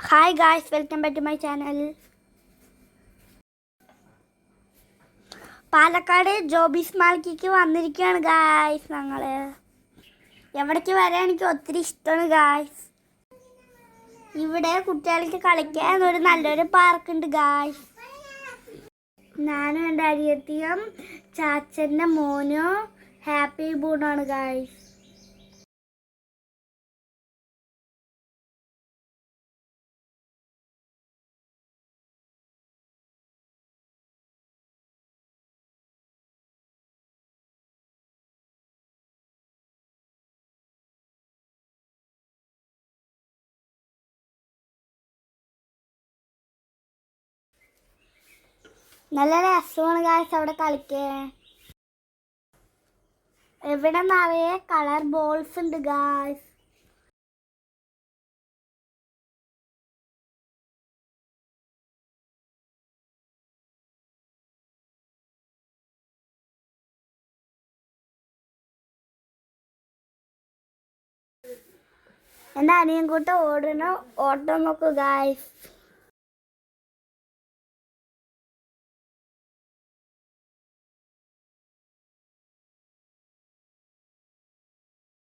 Hi guys, welcome back to my channel. Palakkad Joby's മാൾക്കിക്ക് വന്നിരിക്കുകയാണ് guys. ഞങ്ങൾ എവിടേക്ക് വരാൻ എനിക്ക് ഒത്തിരി ഇഷ്ടമാണ് ഗായ്സ്. ഇവിടെ കുട്ടികൾക്ക് കളിക്കാൻ ഒരു നല്ലൊരു പാർക്കുണ്ട് ഗായ്സ്. ഞാനും എൻ്റെ അനിയത്തിയും ചാച്ചൻ്റെ മോനും ഹാപ്പി ബൂണാണ് ഗായ്സ്. നല്ല രസമാണ് ഗായ്സ് അവിടെ കളിക്കാൻ. ഇവിടെ നിറയെ കളർ ബോൾസ് ഉണ്ട് ഗായ്സ്. എൻ്റെ അനിയൻ കൂട്ടം ഓട്ടം നോക്കൂ ഗായ്സ്.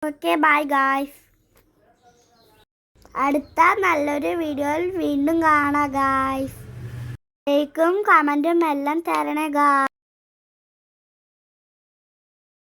Okay, bye guys. അടുത്ത നല്ലൊരു വീഡിയോയിൽ വീണ്ടും കാണാം ഗായ്സ്. ലൈക്കും കമൻറ്റും എല്ലാം തരണേ ഗായ്സ്.